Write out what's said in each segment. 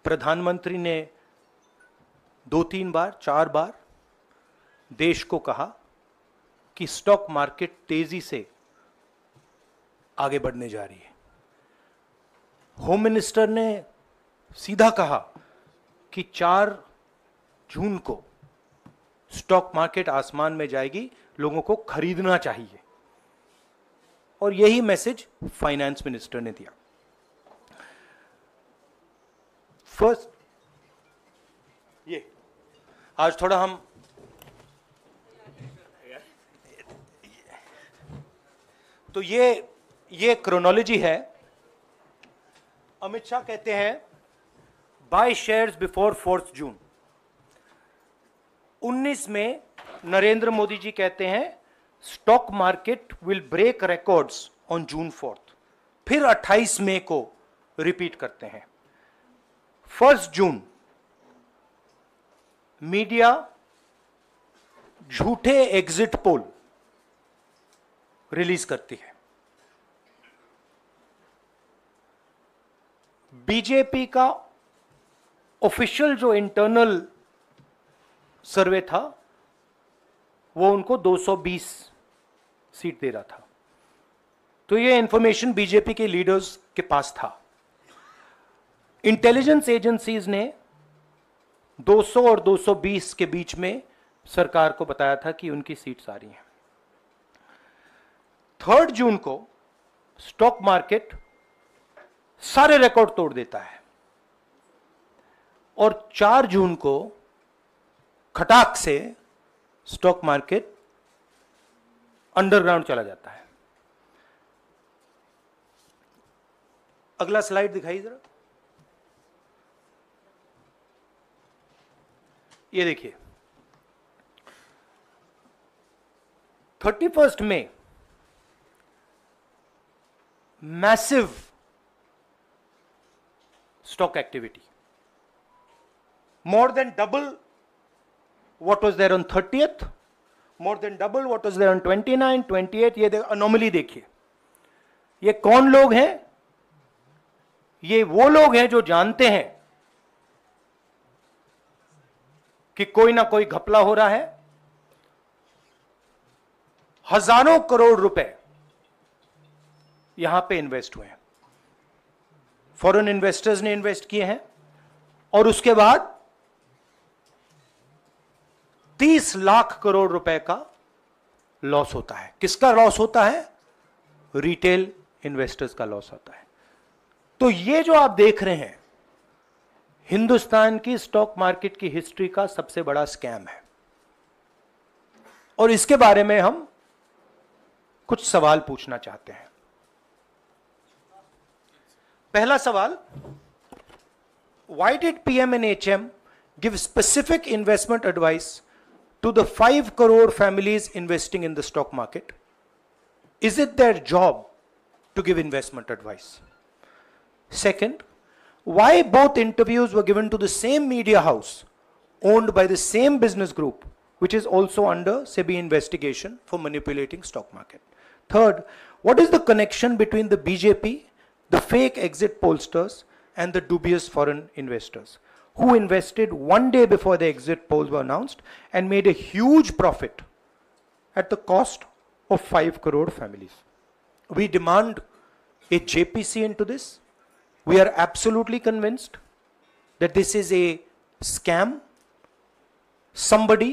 प्रधानमंत्री ने 2-3 बार 4 बार देश को कहा कि स्टॉक मार्केट तेजी से आगे बढ़ने जा रही है। होम मिनिस्टर ने सीधा कहा कि 4 जून को स्टॉक मार्केट आसमान में जाएगी, लोगों को खरीदना चाहिए। और यही मैसेज फाइनेंस मिनिस्टर ने दिया। फर्स्ट, ये आज थोड़ा हम तो ये क्रोनोलॉजी है। अमित शाह कहते हैं बाय शेयर्स बिफोर 4 जून। 19 में नरेंद्र मोदी जी कहते हैं stock market will break records on June 4। फिर 28 मई को रिपीट करते हैं। 1 जून मीडिया झूठे एग्जिट पोल रिलीज करती है। बीजेपी का ऑफिशियल जो इंटरनल सर्वे था वो उनको 220 सीट दे रहा था। तो ये इंफॉर्मेशन बीजेपी के लीडर्स के पास था। इंटेलिजेंस एजेंसीज ने 200 और 220 के बीच में सरकार को बताया था कि उनकी सीट्स आ रही हैं। 3 जून को स्टॉक मार्केट सारे रिकॉर्ड तोड़ देता है और 4 जून को खटाक से स्टॉक मार्केट अंडरग्राउंड चला जाता है। अगला स्लाइड दिखाइए जरा। ये देखिए 31 मई massive stock activity, more than double what was there on 30th, more than double what was there on 29, 28। ये अनोमली देखिए। ये कौन लोग हैं? ये वो लोग हैं जो जानते हैं कि कोई ना कोई घपला हो रहा है। हजारों करोड़ रुपए यहां पे इन्वेस्ट हुए हैं, फॉरेन इन्वेस्टर्स ने इन्वेस्ट किए हैं। और उसके बाद 30 लाख करोड़ रुपए का लॉस होता है। किसका लॉस होता है? रिटेल इन्वेस्टर्स का लॉस होता है। तो ये जो आप देख रहे हैं हिंदुस्तान की स्टॉक मार्केट की हिस्ट्री का सबसे बड़ा स्कैम है। और इसके बारे में हम कुछ सवाल पूछना चाहते हैं। पहला सवाल, why did PM and HM give specific investment advice to the 5 crore families investing in the stock market? Is it their job to give investment advice? Second, why both interviews were given to the same media house owned by the same business group, which is also under SEBI investigation for manipulating stock market? Third, what is the connection between the BJP, the fake exit pollsters, and the dubious foreign investors who invested 1 day before the exit polls were announced and made a huge profit at the cost of 5 crore families? We demand a JPC into this. We are absolutely convinced that this is a scam. Somebody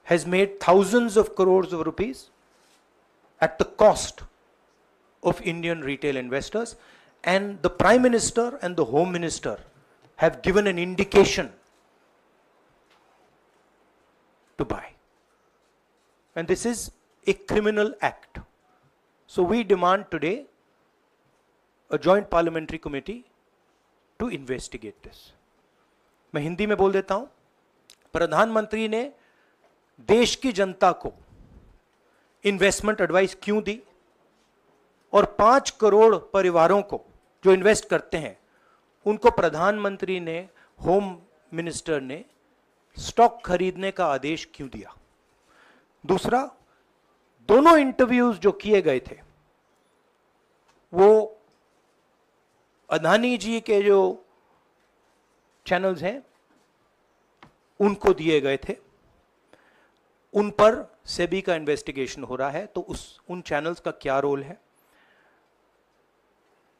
has made thousands of crores of rupees at the cost of Indian retail investors, and the Prime Minister and the Home Minister have given an indication to buy. And this is a criminal act. So we demand today a joint parliamentary committee to investigate this. मैं हिंदी में बोल देता हूं। प्रधानमंत्री ने देश की जनता को इन्वेस्टमेंट एडवाइस क्यों दी और 5 करोड़ परिवारों को जो इन्वेस्ट करते हैं उनको प्रधानमंत्री ने, होम मिनिस्टर ने स्टॉक खरीदने का आदेश क्यों दिया? दूसरा, दोनों इंटरव्यूज जो किए गए थे वो अदानी जी के जो चैनल्स हैं उनको दिए गए थे, उन पर सेबी का इन्वेस्टिगेशन हो रहा है, तो उन चैनल्स का क्या रोल है।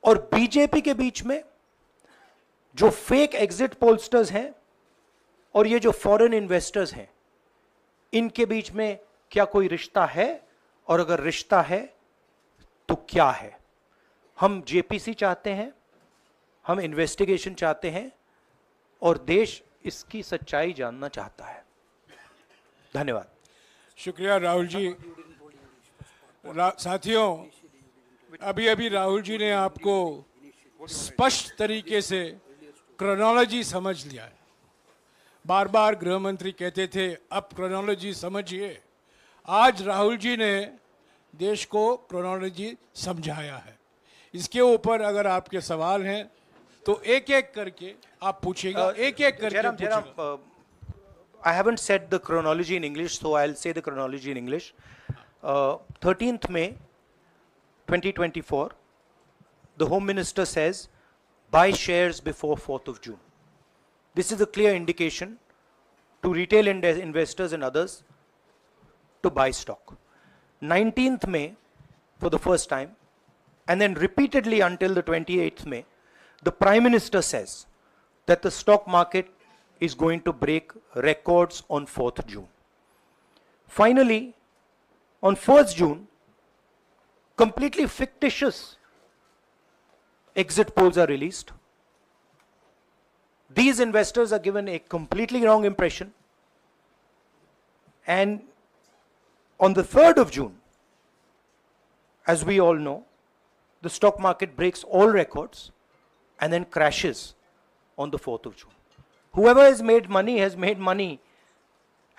और बीजेपी के बीच में जो फेक एग्जिट पोलस्टर्स हैं और ये जो फॉरेन इन्वेस्टर्स हैं, इनके बीच में क्या कोई रिश्ता है, और अगर रिश्ता है तो क्या है। हम जेपीसी चाहते हैं, हम इन्वेस्टिगेशन चाहते हैं, और देश इसकी सच्चाई जानना चाहता है। धन्यवाद। शुक्रिया राहुल जी। साथियों, अभी अभी राहुल जी ने आपको स्पष्ट तरीके से क्रोनोलॉजी समझ लिया है। बार बार गृह मंत्री कहते थे अब क्रोनोलॉजी समझिए। आज राहुल जी ने देश को क्रोनोलॉजी समझाया है। इसके ऊपर अगर आपके सवाल हैं तो एक एक करके आप पूछिएगा, एक एक करके पूछिएगा। I haven't said the chronology in English, so I'll say the chronology in English. 13th May 2024, the Home Minister says, buy shares before 4th of June. This is a clear indication to retail investors and others to buy stock. 19th May, for the first time, and then repeatedly until the 28th May, the Prime Minister says that the stock market is going to break records on 4th June. Finally, on 1st June, completely fictitious exit polls are released. These investors are given a completely wrong impression. And on the 3rd of June, as we all know, the stock market breaks all records and then crashes on the 4th of June. Whoever has made money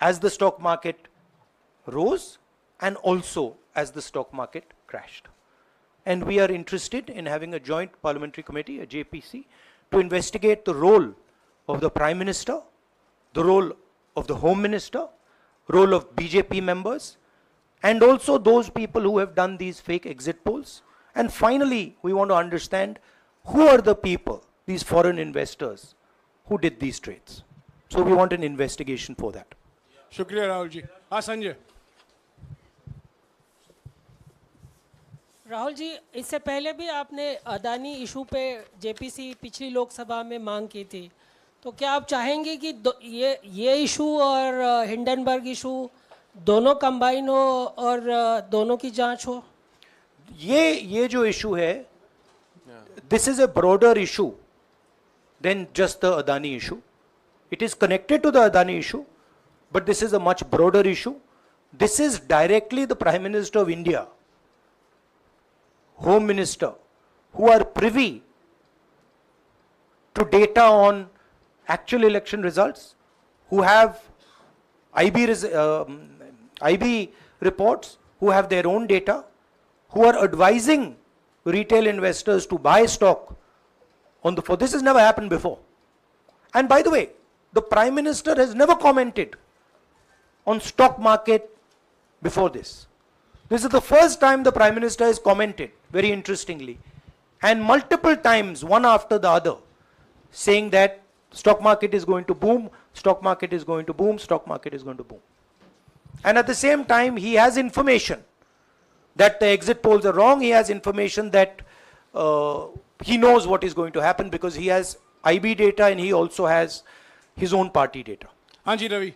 as the stock market rose and also as the stock market crashed. And we are interested in having a joint parliamentary committee, a JPC, to investigate the role of the Prime Minister, the role of the Home Minister, role of BJP members, and also those people who have done these fake exit polls. And finally, we want to understand who are the people, these foreign investors, who did these trades. So we want an investigation for that. शुक्रिया राहुल जी। हाँ संजय। राहुल जी, इससे पहले भी आपने Adani issue पे JPC पिछली लोकसभा में मांग की थी, तो क्या आप चाहेंगे कि ये इशू और हिंडनबर्ग इशू दोनों कंबाइन हो और दोनों की जांच हो? ये जो इशू है, this is a broader issue than just the Adani issue. It is connected to the Adani issue, but this is a much broader issue. This is directly the Prime Minister of India, Home Minister, who are privy to data on actual election results, who have IB reports, who have their own data, who are advising retail investors to buy stock on the 4th. This has never happened before. And by the way, the Prime Minister has never commented on stock market before this. This is the first time the Prime Minister has commented, very interestingly, and multiple times, one after the other, saying that stock market is going to boom, stock market is going to boom, stock market is going to boom. And at the same time, he has information that the exit polls are wrong. He has information that he knows what is going to happen because he has IB data and he also has his own party data. हाँ जी रवि।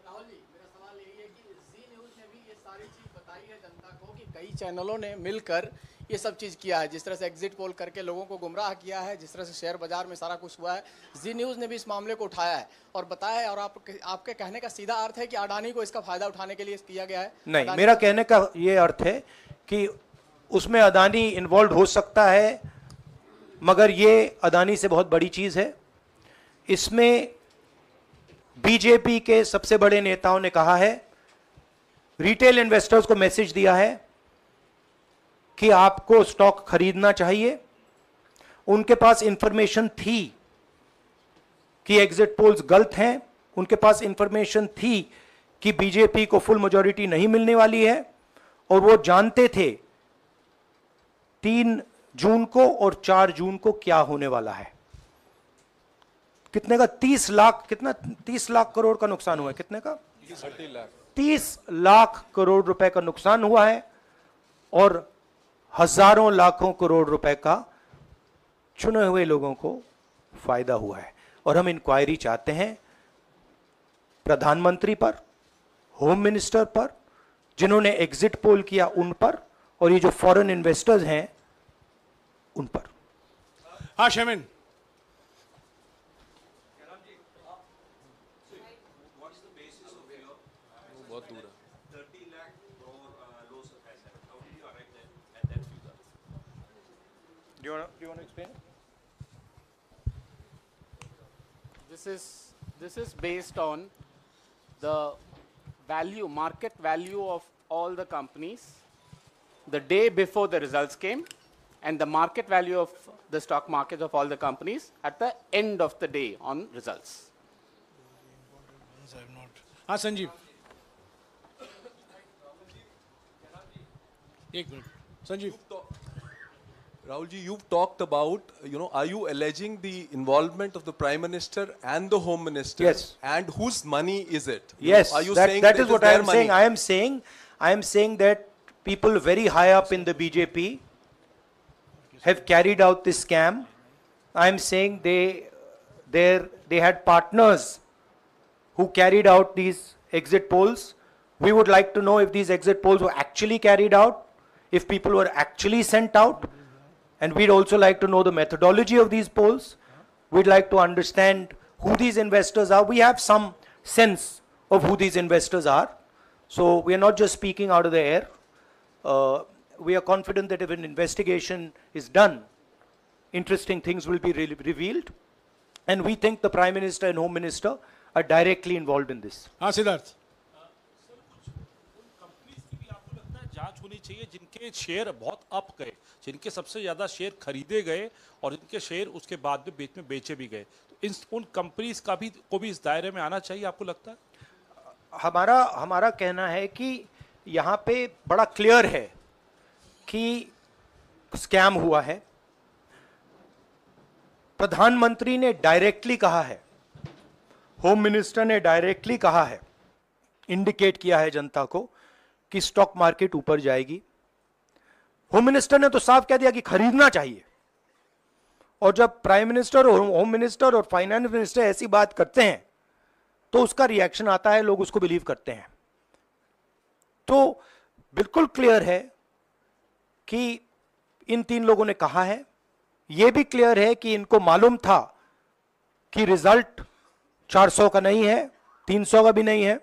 राहुल जी, मेरा सवाल यही है कि जी news ने भी ये सारी चीज़ बताई है जनता को कि कई चैनलों ने मिलकर ये सब चीज़ किया है, जिस तरह से एग्जिट पोल करके लोगों को गुमराह किया है, जिस तरह से शेयर बाजार में सारा कुछ हुआ है। जी न्यूज़ ने भी इस मामले को उठाया है और बताया है, और आपके कहने का सीधा अर्थ है कि अडानी को इसका फायदा उठाने के लिए किया गया है? नहीं, मेरा कहने का ये अर्थ है कि उसमें अदानी इन्वॉल्व हो सकता है, मगर ये अदानी से बहुत बड़ी चीज़ है। इसमें बीजेपी के सबसे बड़े नेताओं ने कहा है, रिटेल इन्वेस्टर्स को मैसेज दिया है कि आपको स्टॉक खरीदना चाहिए। उनके पास इंफॉर्मेशन थी कि एग्जिट पोल्स गलत हैं, उनके पास इंफॉर्मेशन थी कि बीजेपी को फुल मेजॉरिटी नहीं मिलने वाली है, और वो जानते थे 3 जून को और 4 जून को क्या होने वाला है। कितने का? 30 लाख, कितना 30 लाख करोड़ का नुकसान हुआ है? कितने का? 30 लाख करोड़ रुपए का नुकसान हुआ है और हजारों लाखों करोड़ रुपए का चुने हुए लोगों को फायदा हुआ है। और हम इंक्वायरी चाहते हैं प्रधानमंत्री पर, होम मिनिस्टर पर, जिन्होंने एग्जिट पोल किया उन पर, और ये जो फॉरेन इन्वेस्टर्स हैं उन पर। हाँ Shamin, Do you want to explain? This is based on the value, market value of all the companies the day before the results came, and the market value of the stock market of all the companies at the end of the day on results. हाँ संजीव, एक minute Sanjeev. Rahul ji, you've talked about, are you alleging the involvement of the Prime Minister and the Home Minister? Yes. And whose money is it? Yes, Are you that saying is it what I their am money? saying. I am saying that people very high up in the BJP have carried out this scam. I am saying they had partners who carried out these exit polls. We would like to know if these exit polls were actually carried out, if people were actually sent out, and we'd also like to know the methodology of these polls. We'd like to understand who these investors are. We have some sense of who these investors are. So we are not just speaking out of the air. We are confident that if an investigation is done, interesting things will be revealed. And we think the Prime Minister and Home Minister are directly involved in this. हाँ Siddharth, companies की भी आपको लगता है जांच होनी चाहिए जिनके शेयर बहुत अप गए, जिनके सबसे ज्यादा शेयर खरीदे गए और जिनके शेयर उसके बाद में बीच में बेचे भी गए, तो उन कंपनीज का भी को भी इस दायरे में आना चाहिए, आपको लगता है? हमारा कहना है कि यहाँ पे बड़ा क्लियर है कि स्कैम हुआ है। प्रधानमंत्री ने डायरेक्टली कहा है, होम मिनिस्टर ने डायरेक्टली कहा है, इंडिकेट किया है जनता को कि स्टॉक मार्केट ऊपर जाएगी। होम मिनिस्टर ने तो साफ कह दिया कि खरीदना चाहिए। और जब प्राइम मिनिस्टर और होम मिनिस्टर और फाइनेंस मिनिस्टर ऐसी बात करते हैं तो उसका रिएक्शन आता है, लोग उसको बिलीव करते हैं। तो बिल्कुल क्लियर है कि इन तीन लोगों ने कहा है। यह भी क्लियर है कि इनको मालूम था कि रिजल्ट 400 का नहीं है, 300 का भी नहीं है।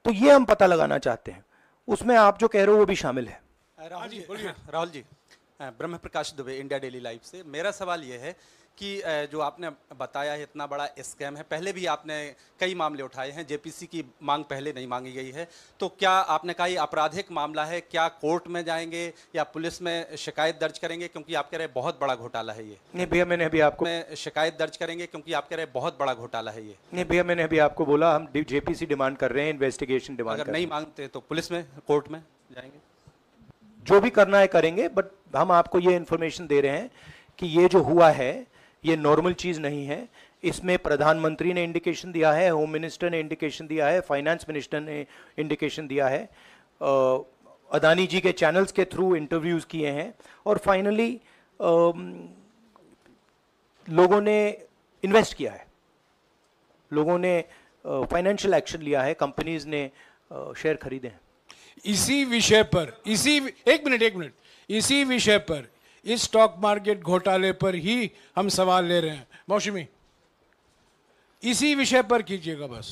तो यह हम पता लगाना चाहते हैं, उसमें आप जो कह रहे हो वो भी शामिल है। राहुल जी, ब्रह्म प्रकाश दुबे, इंडिया डेली लाइव से। मेरा सवाल यह है कि जो आपने बताया है इतना बड़ा स्कैम है, पहले भी आपने कई मामले उठाए हैं, जेपीसी की मांग पहले नहीं मांगी गई है, तो क्या आपने कहा ये आपराधिक मामला है, क्या कोर्ट में जाएंगे या पुलिस में शिकायत दर्ज करेंगे? क्योंकि आप कह रहे हैं बहुत बड़ा घोटाला है ये। नहीं भैया, मैंने अभी आपको शिकायत दर्ज करेंगे क्योंकि आप कह रहे हैं बहुत बड़ा घोटाला है ये। नहीं भैया, मैंने अभी आपको बोला हम जेपीसी डिमांड कर रहे हैं, इन्वेस्टिगेशन डिमांड। अगर नहीं मांगते तो पुलिस में, कोर्ट में जाएंगे? जो भी करना है करेंगे, बट हम आपको ये इंफॉर्मेशन दे रहे हैं कि ये जो हुआ है ये नॉर्मल चीज नहीं है। इसमें प्रधानमंत्री ने इंडिकेशन दिया है, होम मिनिस्टर ने इंडिकेशन दिया है, फाइनेंस मिनिस्टर ने इंडिकेशन दिया है, अदानी जी के चैनल्स के थ्रू इंटरव्यूज किए हैं, और फाइनली लोगों ने इन्वेस्ट किया है, लोगों ने फाइनेंशियल एक्शन लिया है, कंपनीज ने शेयर खरीदे हैं। इसी विषय पर, एक मिनट, इसी विषय पर, इस स्टॉक मार्केट घोटाले पर ही हम सवाल ले रहे हैं। मौसमी, इसी विषय पर कीजिएगा बस।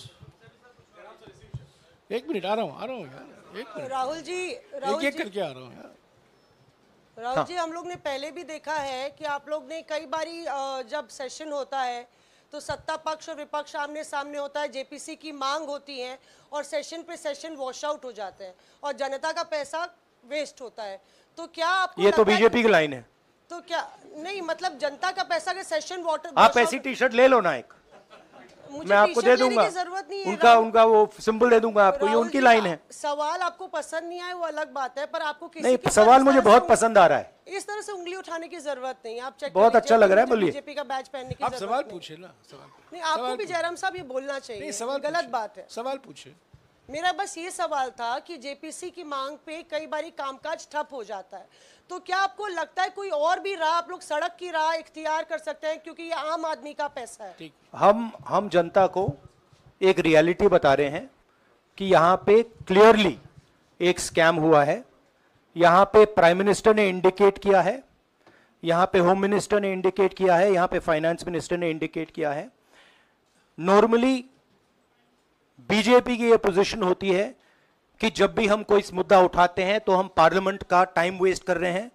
एक मिनट, आ रहा हूं यार, एक मिनट। राहुल जी, एक करके आ रहा हूं यार। राहुल जी, हम लोग ने पहले भी देखा है कि आप लोग ने कई बारी जब सेशन होता है तो सत्ता पक्ष और विपक्ष आमने सामने होता है, जेपीसी की मांग होती है और सेशन पे सेशन वॉश आउट हो जाते हैं और जनता का पैसा वेस्ट होता है। तो क्या आपको ये तो बीजेपी की लाइन है। तो क्या नहीं, मतलब जनता का पैसा के सेशन वाटर, आप ऐसी टी शर्ट ले लो ना एक। मैं आपको दे दूंगा, जरूरत नहीं है, उनका वो सिंबल दे दूंगा आपको, ये उनकी लाइन है। सवाल आपको पसंद नहीं आए वो अलग बात है, पर आपको किसी नहीं, के सवाल मुझे बहुत पसंद आ रहा है। इस तरह से उंगली उठाने की जरूरत नहीं, आप चेक बहुत अच्छा लग रहा है, बोलिए। बीजेपी का बैच पहनने की आप जरूरत सवाल नहीं। पूछे ना, सवाल नहीं, आपको भी जयराम साहब ये बोलना चाहिए, नहीं, सवाल गलत पूछिए। बात है। सवाल पूछे। मेरा बस ये सवाल था कि जेपीसी की मांग पे कई बारी कामकाज ठप हो जाता है, तो क्या आपको लगता है कोई और भी राह आप लोग सड़क की राह इख्तियार कर सकते हैं, क्योंकि ये आम आदमी का पैसा है। हम जनता को एक रियलिटी बता रहे हैं कि यहाँ पे क्लियरली एक स्कैम हुआ है। यहाँ पे प्राइम मिनिस्टर ने इंडिकेट किया है, यहाँ पे होम मिनिस्टर ने इंडिकेट किया है, यहाँ पे फाइनेंस मिनिस्टर ने इंडिकेट किया है। नॉर्मली बीजेपी की ये पोजीशन होती है कि जब भी हम कोई मुद्दा उठाते हैं तो हम पार्लियामेंट का टाइम वेस्ट कर रहे हैं।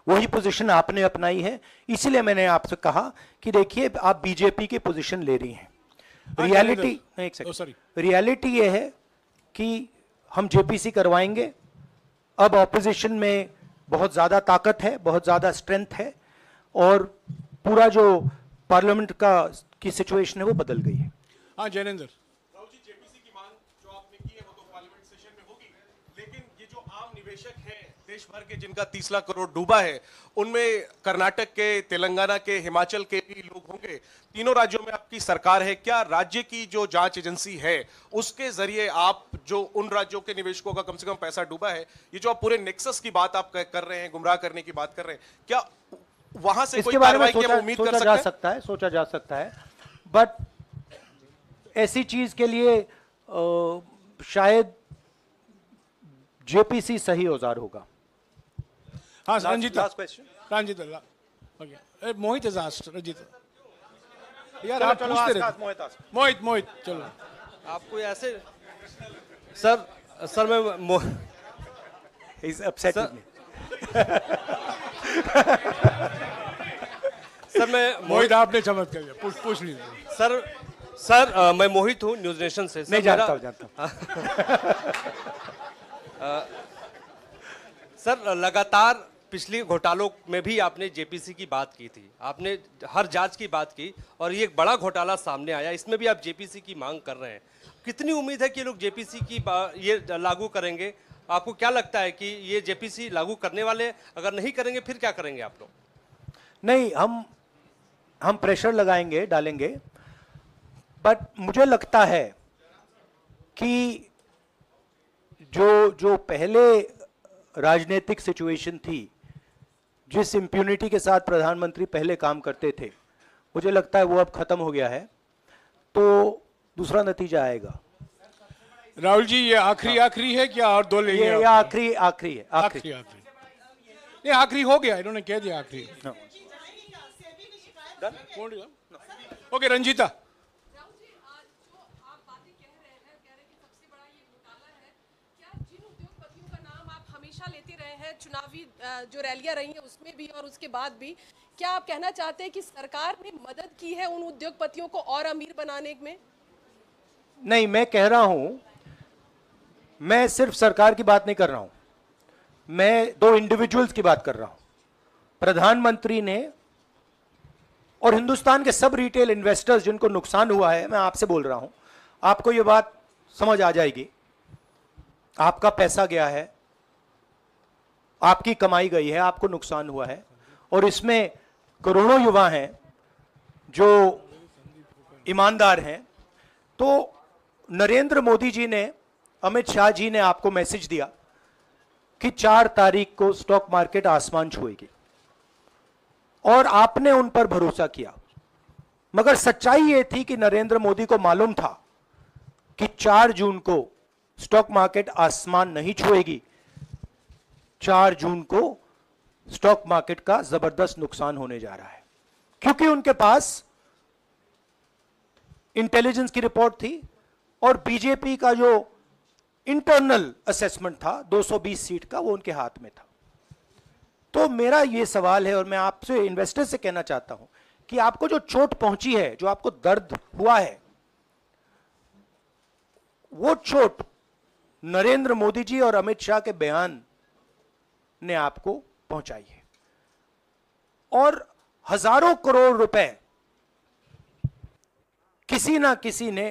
वही पोजीशन आपने अपनाई है, इसीलिए मैंने आपसे कहा कि देखिए आप बीजेपी की पोजीशन ले रही हैं। रियलिटी, एक सेकंड, रियलिटी ये है कि हम जेपीसी करवाएंगे। अब ऑपोजिशन में बहुत ज्यादा ताकत है, बहुत ज्यादा स्ट्रेंथ है, और पूरा जो पार्लियामेंट की सिचुएशन है वो बदल गई है। हाँ जैनेंद्र, देश भर के जिनका 30 लाख करोड़ डूबा है, उनमें कर्नाटक के, तेलंगाना के, हिमाचल के भी लोग होंगे। तीनों राज्यों में आपकी सरकार है, क्या राज्य की जो जांच एजेंसी है उसके जरिए आप जो उन राज्यों के निवेशकों का कम से कम पैसा डूबा है, ये जो आप पूरे नेक्सस की बात आप कर रहे हैं, गुमराह करने की बात कर रहे हैं, क्या वहां से कोई कार्रवाई की हम उम्मीद कर सकते हैं? सोचा जा सकता है, बट ऐसी चीज के लिए शायद जेपीसी सही औजार होगा। हाँ Ranjita, last question, Ranjita, okay, Mohit is asked, Ranjita यार आप पूछते रहे। मोहित चलो, आपको ऐसे सर मैं इज अपसेटिंग सर मैं मोहित आपने चमत्कार किया, पूछ लीजिए। सर मैं मोहित हूँ न्यूज नेशन से। नहीं जानता हूँ। सर लगातार पिछली घोटालों में भी आपने जेपीसी की बात की थी, आपने हर जांच की बात की, और ये एक बड़ा घोटाला सामने आया, इसमें भी आप जेपीसी की मांग कर रहे हैं। कितनी उम्मीद है कि लोग जेपीसी की ये लागू करेंगे? आपको क्या लगता है कि ये जेपीसी लागू करने वाले, अगर नहीं करेंगे फिर क्या करेंगे आप लोग? नहीं, हम प्रेशर लगाएंगे, डालेंगे, बट मुझे लगता है कि जो पहले राजनीतिक सिचुएशन थी, जिस इम्प्यूनिटी के साथ प्रधानमंत्री पहले काम करते थे, मुझे लगता है वो अब खत्म हो गया है, तो दूसरा नतीजा आएगा। राहुल जी, ये आखिरी है क्या और दो लेंगे? ये आखिरी है। नहीं, आखिरी हो गया, इन्होंने कह दिया आखिरी। ओके रंजीता, चुनावी जो रैलियां रही हैं उसमें भी और उसके बाद भी, क्या आप कहना चाहते हैं कि सरकार ने मदद की है उन उद्योगपतियों को और अमीर बनाने में? नहीं, मैं कह रहा हूं, मैं सिर्फ सरकार की बात नहीं कर रहा हूं, मैं दो इंडिविजुअल्स की बात कर रहा हूं। प्रधानमंत्री ने और हिंदुस्तान के सब रिटेल इन्वेस्टर्स जिनको नुकसान हुआ है, मैं आपसे बोल रहा हूं, आपको यह बात समझ आ जाएगी। आपका पैसा गया है, आपकी कमाई गई है, आपको नुकसान हुआ है, और इसमें करोड़ों युवा हैं जो ईमानदार हैं। तो नरेंद्र मोदी जी ने, अमित शाह जी ने आपको मैसेज दिया कि 4 तारीख को स्टॉक मार्केट आसमान छुएगी, और आपने उन पर भरोसा किया। मगर सच्चाई यह थी कि नरेंद्र मोदी को मालूम था कि 4 जून को स्टॉक मार्केट आसमान नहीं छुएगी। 4 जून को स्टॉक मार्केट का जबरदस्त नुकसान होने जा रहा है, क्योंकि उनके पास इंटेलिजेंस की रिपोर्ट थी और बीजेपी का जो इंटरनल असेसमेंट था 220 सीट का, वो उनके हाथ में था। तो मेरा ये सवाल है, और मैं आपसे इन्वेस्टर से कहना चाहता हूं कि आपको जो चोट पहुंची है, जो आपको दर्द हुआ है, वो चोट नरेंद्र मोदी जी और अमित शाह के बयान ने आपको पहुंचाई है, और हजारों करोड़ रुपए किसी ना किसी ने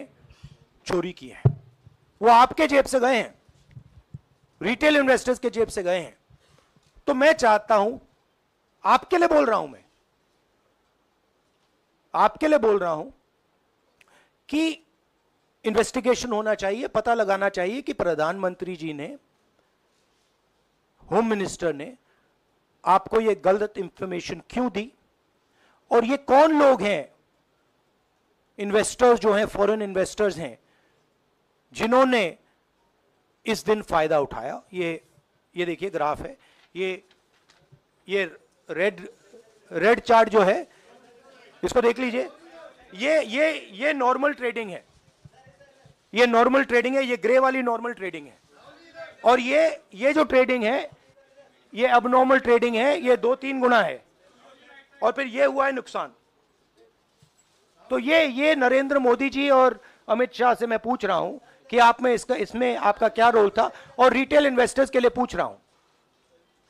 चोरी की है। वो आपके जेब से गए हैं, रिटेल इन्वेस्टर्स के जेब से गए हैं। तो मैं चाहता हूं, आपके लिए बोल रहा हूं, मैं आपके लिए बोल रहा हूं कि इन्वेस्टिगेशन होना चाहिए, पता लगाना चाहिए कि प्रधानमंत्री जी ने, होम मिनिस्टर ने आपको यह गलत इंफॉर्मेशन क्यों दी, और ये कौन लोग हैं, इन्वेस्टर्स जो हैं, फॉरेन इन्वेस्टर्स हैं, जिन्होंने इस दिन फायदा उठाया। ये देखिए ग्राफ है, ये रेड चार्ट जो है, इसको देख लीजिए। ये नॉर्मल ट्रेडिंग है, ये नॉर्मल ट्रेडिंग है, ये ग्रे वाली नॉर्मल ट्रेडिंग है, और ये जो ट्रेडिंग है ये अबनॉर्मल ट्रेडिंग है, ये 2-3 गुना है, और फिर ये हुआ है नुकसान। तो ये नरेंद्र मोदी जी और अमित शाह से मैं पूछ रहा हूं कि आप में इसमें आपका क्या रोल था, और रिटेल इन्वेस्टर्स के लिए पूछ रहा हूं,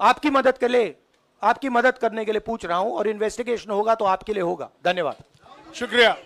आपकी मदद के लिए, आपकी मदद करने के लिए पूछ रहा हूं, और इन्वेस्टिगेशन होगा तो आपके लिए होगा। धन्यवाद। शुक्रिया।